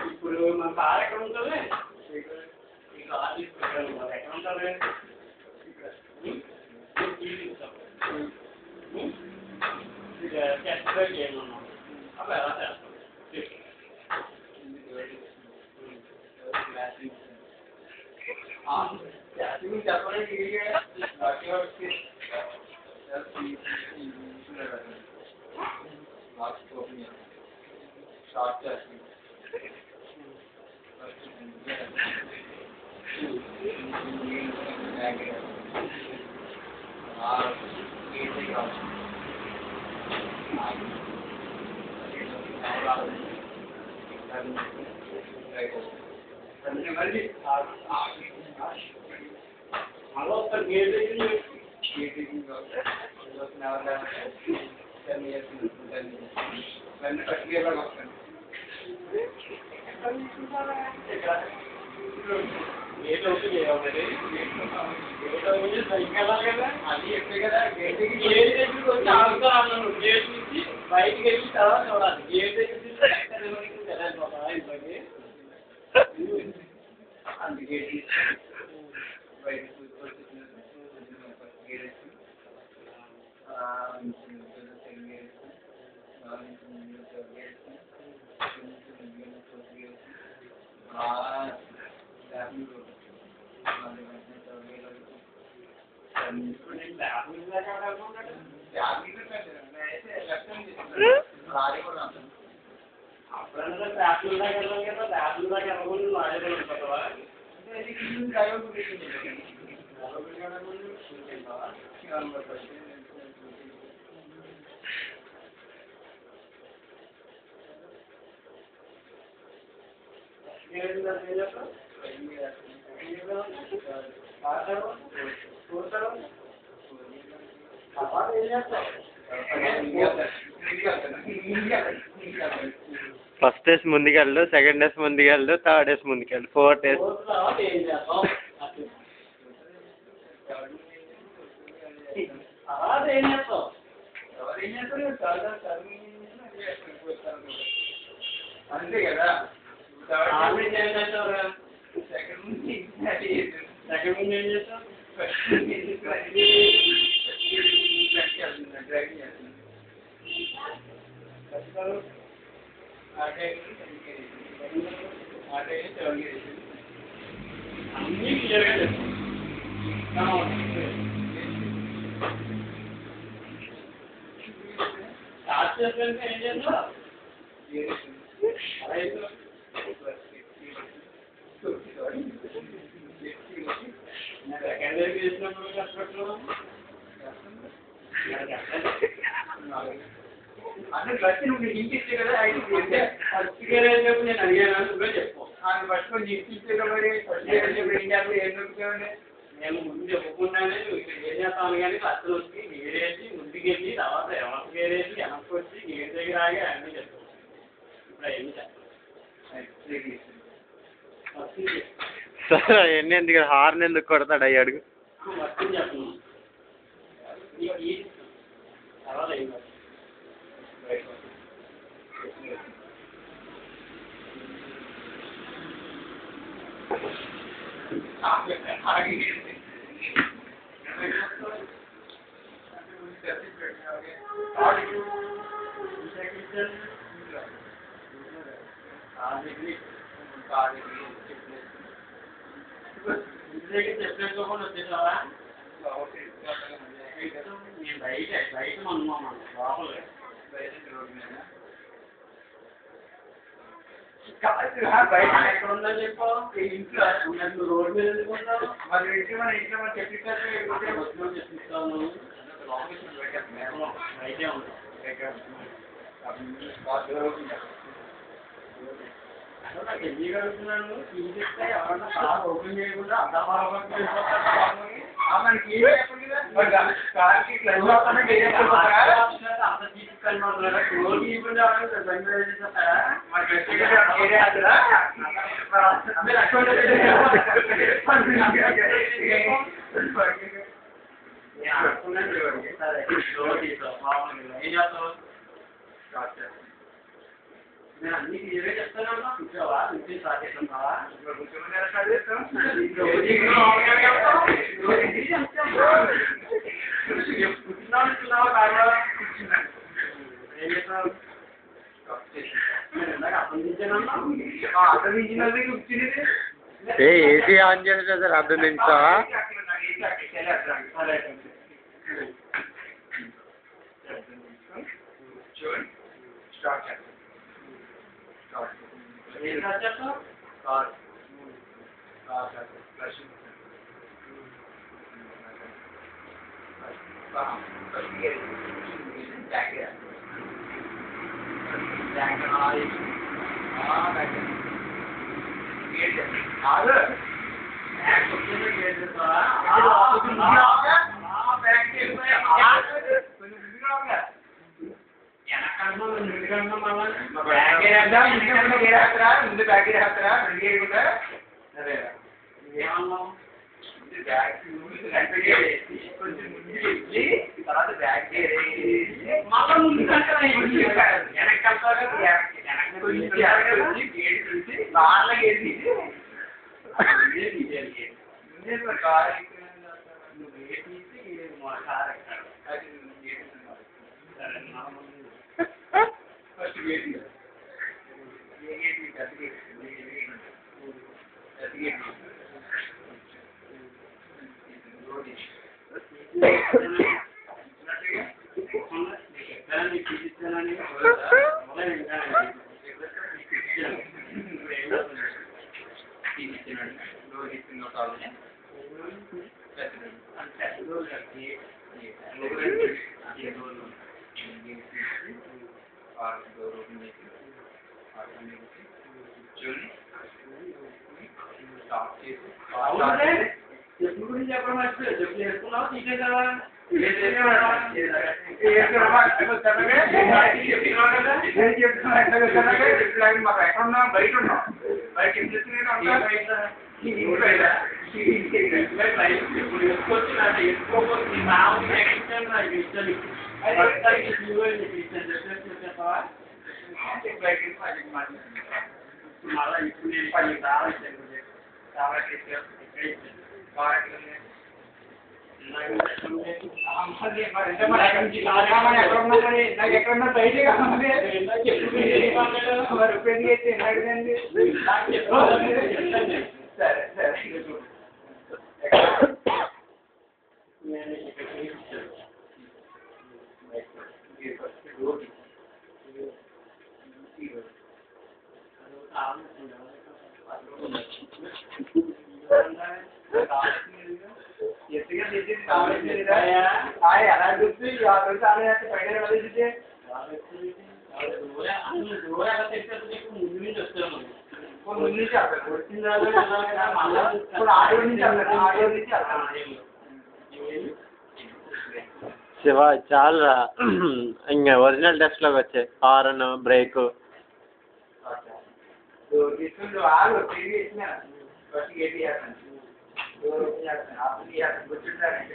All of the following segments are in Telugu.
ఇప్పుడు మన కార్ ఎక్కడ ఉంటుంది కార్ తీసుకుంటారు ఎక్కడ ఉంటారు ఏమన్నా అలా ఎలా చేస్తాం బయటికి వెళ్ళి తర్వాత చూడాలి గేట్ అప్పుడన్నా ట్రాఫిక్ దాకా వెళ్ళాం కదా ట్రాఫిక్ దాకా వెళ్ళకుండా మాడే ఉంటావా ఫస్ట్ డేస్ ముందుకెళ్ళు, సెకండ్ డేస్ ముందుకెళ్ళు, థర్డ్ డేస్ ముందుకెళ్ళు, 4 days. అంతే కదా సెకండ్ ముందు ఏం చేస్తాం అన్నీ క్లియర్గా చెప్తాం స్టార్ట్ చేస్తుంటే ఏం చేస్తాం సెకండ్ ఇయర్ చేసినప్పుడు కష్టపడుతున్నాం అంటే ఫస్ట్ నువ్వు ఇంటి ఇచ్చే కదా ఫస్ట్ ఇయర్ అయినప్పుడు నేను అడిగాను నువ్వే చెప్పు ఫస్ట్ కొంచెం ఇంటి ఇచ్చే మరి ఫస్ట్ ఇయర్ అయినప్పుడు ఏం చేయాలి ఏం దొరుకుతామని నేను ముందు చెప్పుకున్నానే నువ్వు ఇక్కడ ఏం చేస్తాను కానీ ఫస్ట్ వచ్చి గేరేసి ముందుకెళ్ళి తర్వాత ఎవరికి గేరేసి వెనక్కి వచ్చి గేర్ దగ్గర ఆగి అన్నీ చెప్తాను ఇప్పుడు ఏమి సార్ అవన్నీ ఎందుకు హార్న్ ఎందుకు కొడతాడు అయ్యి అడుగు వర్తింగ్ చెప్తున్నాను తర్వాత ఏం చెప్పేసుకోకుండా వచ్చేసావా నేను బయట అనుకున్నాను లోపలే బయట ఎక్కడ ఉందని చెప్పావు ఇంట్లో నువ్వు రోడ్డు మీద ఎందుకుంటావు మరి ఇంట్లో మనం చెప్పిస్తాను చెప్పిస్తాను బయటే ఉంటాం ఎన్ని కడుగుతున్నాను తీసేస్తే ఎవరన్నా కార్ ఓపెన్ చేయకుండా అంతా మనకి నేను అన్ని క్లియర్గా చెప్తానమ్మా కూర్చోవా నుంచి స్టార్ట్ చేస్తున్నావా కూర్చున్నావు కారణం కూర్చున్నాను ఏం చేస్తున్నావు అర్థమించినది కూర్చునేది ఏసీ ఆన్ చేసిన సార్ అర్థం నించుతావా చూడండి స్టార్ట్ చేస్తాం ఏం స్టార్ట్ చేస్తాం కార్ ఫ్లష్ ముందు బ్యాగ్ రాత్రా సరే ఏమన్నాం బ్యాగ్ కొంచెం ముందు ఇచ్చి తర్వాత బ్యాగ్ మళ్ళా ముందు బాగా గేది కార్ ఫస్ట్ గేట్ చెప్పు గురించి చెప్పడం మర్చిపోయా చెప్పు వేసుకున్నావు తీసేసావా మాకు ఎక్కడ ఉన్నాం బయట ఉన్నాం బయట ఏం చేస్తున్నాయి మళ్ళా ఇప్పుడు నేను 10 ఎక్కడన్నా బయట కావాలి సరే సరే ఎలా చూస్తే చాలా పైన ఎలా చూస్తే ముందు నుంచి వస్తాను ముందు నుంచి వచ్చిన ఆడియో నుంచి శివ చాలా ఇంకా ఒరిజినల్ టెస్ట్లోకి వచ్చాయి హార్న్ బ్రేక్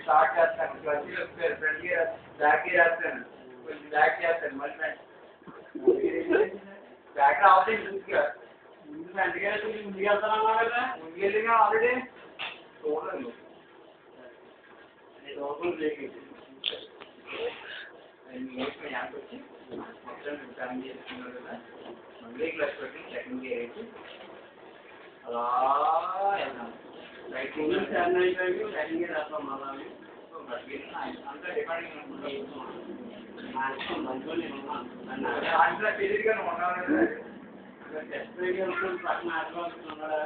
స్టార్ట్ చేస్తాను ఫ్రంట్ గేర్ బ్యాక్ గేర్ వేస్తాను కొంచెం బ్యాక్ చేస్తాను మళ్ళీ బ్యాక్ రావాలి ముందుగా ముందు ఫ్రంట్ గేర్ ముందుకు వెళ్తానన్నా కదా ముందుకు వెళ్ళినా ఆల్రెడీ చూడండి వచ్చి మొత్తం టర్న్ చేసుకున్నారు కదా మళ్ళీ క్లాస్ పెట్టి సెకండ్ గేర్ వేసి అలా వెళ్తాను రైట్ టర్న్ అయిపోయి సెకండ్ గేర్ వేస్తాం మళ్ళీ అంతా డిపెండింగ్ తెలియదుగా ఉన్నాను టెస్ట్ పక్కన ఆడుకోవాలనుకున్నాడా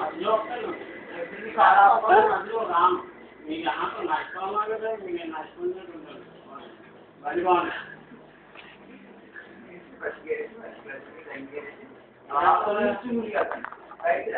మధ్యలో వస్తాను మధ్యలో రాను మీకు ఆటో నష్టమన్నా కదా మీకు నష్టం ఉంటాను మళ్ళీ బాగున్నా ఫస్ట్ గేర్ వేసి ఫస్ట్ క్లాస్ సెకండ్ గేర్ వేసి నుంచి ముందుకు వెళ్తాను రైట్